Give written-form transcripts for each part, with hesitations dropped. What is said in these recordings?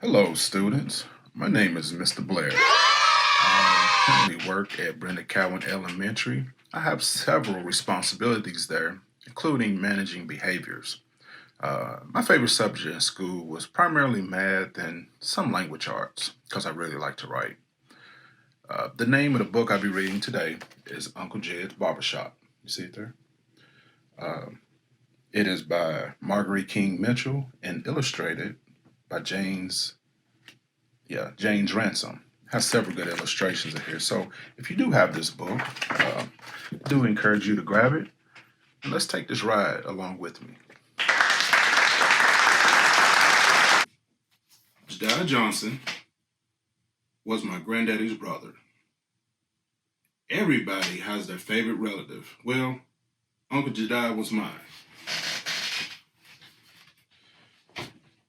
Hello, students. My name is Mr. Blair. I currently work at Brenda Cowan Elementary. I have several responsibilities there, including managing behaviors. My favorite subject in school was primarily math and some language arts because I really like to write. The name of the book I'll be reading today is Uncle Jed's Barbershop. You see it there? Um, it is by Margaree King Mitchell and illustrated by James Ransom. Has several good illustrations in here. So if you do have this book, I do encourage you to grab it and let's take this ride along with me. Jediah Johnson was my granddaddy's brother. Everybody has their favorite relative. Well, Uncle Jediah was mine.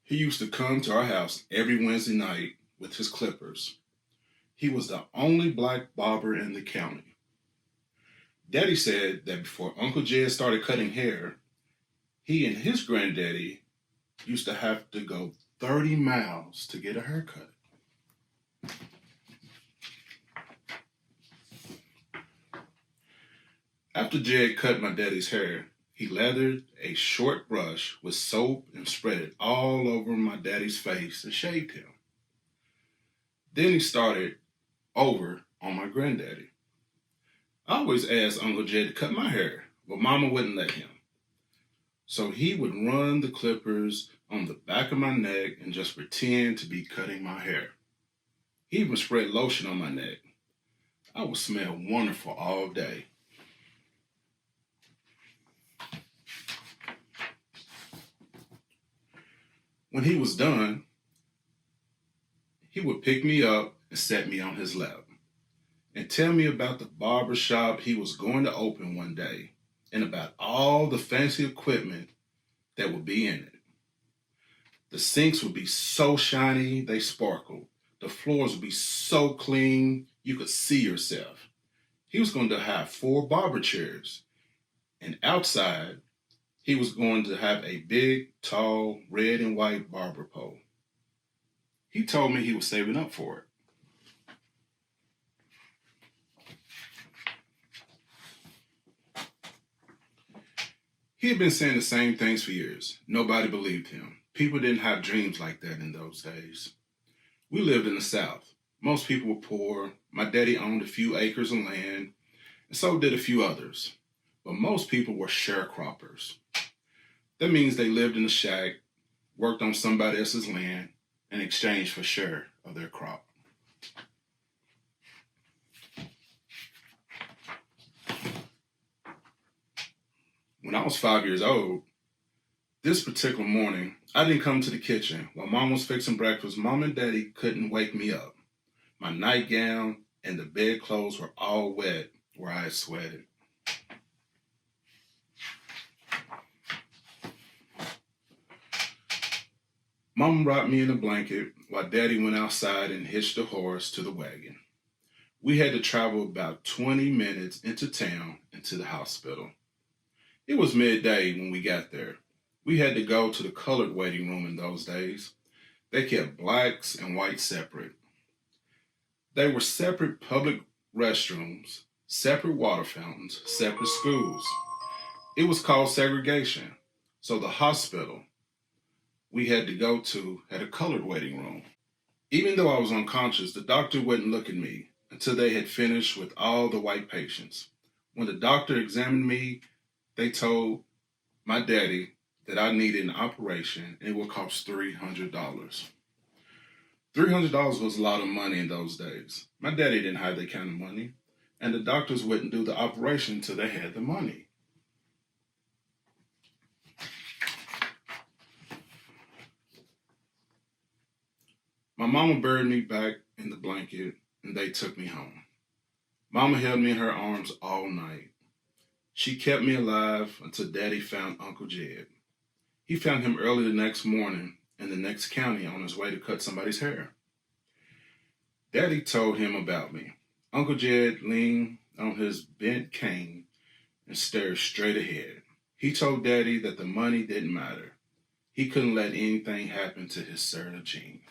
He used to come to our house every Wednesday night with his clippers. He was the only black barber in the county. Daddy said that before Uncle Jed started cutting hair, he and his granddaddy used to have to go 30 miles to get a haircut. After Jed cut my daddy's hair, he lathered a short brush with soap and spread it all over my daddy's face and shaved him. Then he started over on my granddaddy. I always asked Uncle Jed to cut my hair, but Mama wouldn't let him. So he would run the clippers on the back of my neck and just pretend to be cutting my hair. He even spread lotion on my neck. I would smell wonderful all day. When he was done, he would pick me up and set me on his lap and tell me about the barber shop he was going to open one day and about all the fancy equipment that would be in it. The sinks would be so shiny they sparkled. The floors would be so clean you could see yourself. He was going to have 4 barber chairs, and outside he was going to have a big, tall, red and white barber pole. He told me he was saving up for it. He had been saying the same things for years. Nobody believed him. People didn't have dreams like that in those days. We lived in the South. Most people were poor. My daddy owned a few acres of land, and so did a few others. But most people were sharecroppers. That means they lived in a shack, worked on somebody else's land, in exchange for share of their crop. When I was 5 years old, this particular morning, I didn't come to the kitchen. While Mom was fixing breakfast, Mom and Daddy couldn't wake me up. My nightgown and the bedclothes were all wet where I had sweated. Mom wrapped me in a blanket while Daddy went outside and hitched the horse to the wagon. We had to travel about 20 minutes into town and to the hospital. It was midday when we got there. We had to go to the colored waiting room in those days. They kept blacks and whites separate. They were separate public restrooms, separate water fountains, separate schools. It was called segregation. So the hospital we had to go to had a colored waiting room. Even though I was unconscious, the doctor wouldn't look at me until they had finished with all the white patients. When the doctor examined me, they told my daddy that I needed an operation and it would cost $300. $300 was a lot of money in those days. My daddy didn't have that kind of money, and the doctors wouldn't do the operation until they had the money. My mama buried me back in the blanket and they took me home. Mama held me in her arms all night. She kept me alive until Daddy found Uncle Jed. He found him early the next morning in the next county on his way to cut somebody's hair. Daddy told him about me. Uncle Jed leaned on his bent cane and stared straight ahead. He told Daddy that the money didn't matter. He couldn't let anything happen to his Sarah Jean.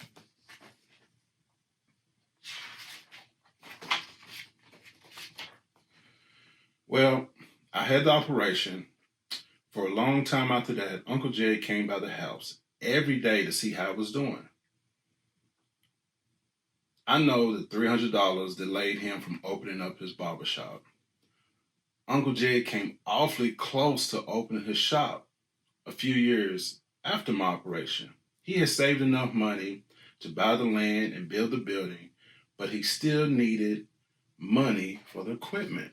Well, I had the operation. For a long time after that, Uncle Jed came by the house every day to see how I was doing. I know that $300 delayed him from opening up his barbershop. Uncle Jed came awfully close to opening his shop a few years after my operation. He had saved enough money to buy the land and build the building, but he still needed money for the equipment.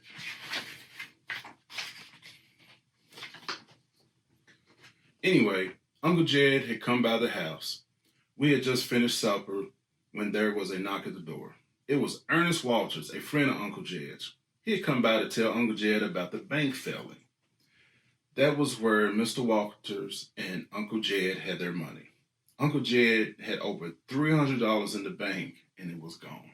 Anyway, Uncle Jed had come by the house. We had just finished supper when there was a knock at the door. It was Ernest Walters, a friend of Uncle Jed's. He had come by to tell Uncle Jed about the bank failing. That was where Mr. Walters and Uncle Jed had their money. Uncle Jed had over $300 in the bank and it was gone.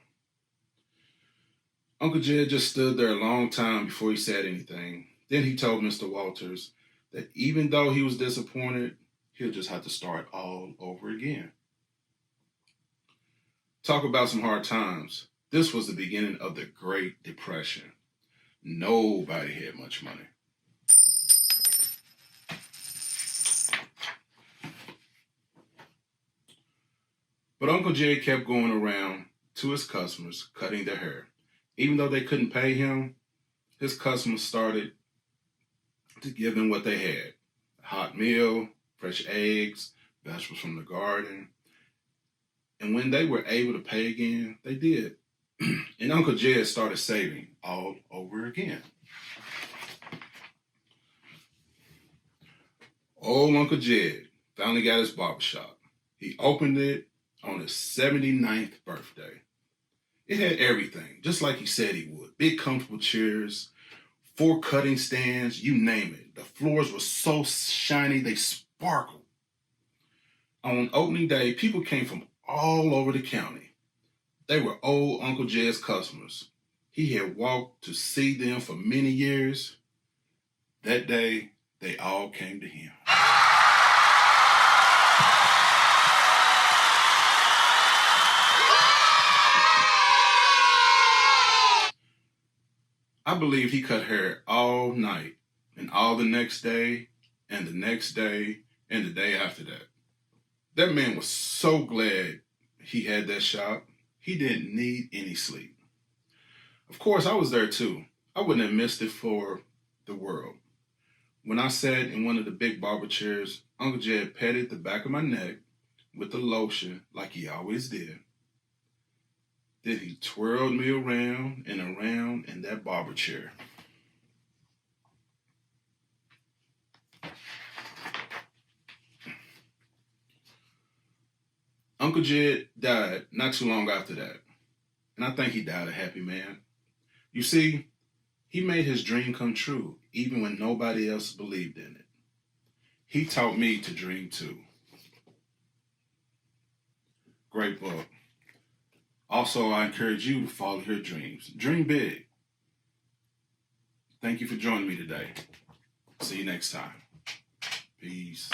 Uncle Jed just stood there a long time before he said anything. Then he told Mr. Walters that even though he was disappointed, he'll just have to start all over again. Talk about some hard times. This was the beginning of the Great Depression. Nobody had much money. But Uncle Jed kept going around to his customers, cutting their hair. Even though they couldn't pay him, his customers started to give him what they had. A hot meal, fresh eggs, vegetables from the garden. And when they were able to pay again, they did. And Uncle Jed started saving all over again. Old Uncle Jed finally got his barbershop. He opened it on his 79th birthday. It had everything, just like he said he would. Big comfortable chairs, 4 cutting stands, you name it. The floors were so shiny they sparkled. On opening day, people came from all over the county. They were old Uncle Jed's customers. He had walked to see them for many years. That day, they all came to him. I believe he cut hair all night and all the next day and the next day and the day after that. That man was so glad he had that shop. He didn't need any sleep. Of course, I was there too. I wouldn't have missed it for the world. When I sat in one of the big barber chairs, Uncle Jed patted the back of my neck with the lotion like he always did. Then he twirled me around and around in that barber chair. Uncle Jed died not too long after that, and I think he died a happy man. You see, he made his dream come true even when nobody else believed in it. He taught me to dream too. Great book. Also, I encourage you to follow your dreams. Dream big. Thank you for joining me today. See you next time. Peace.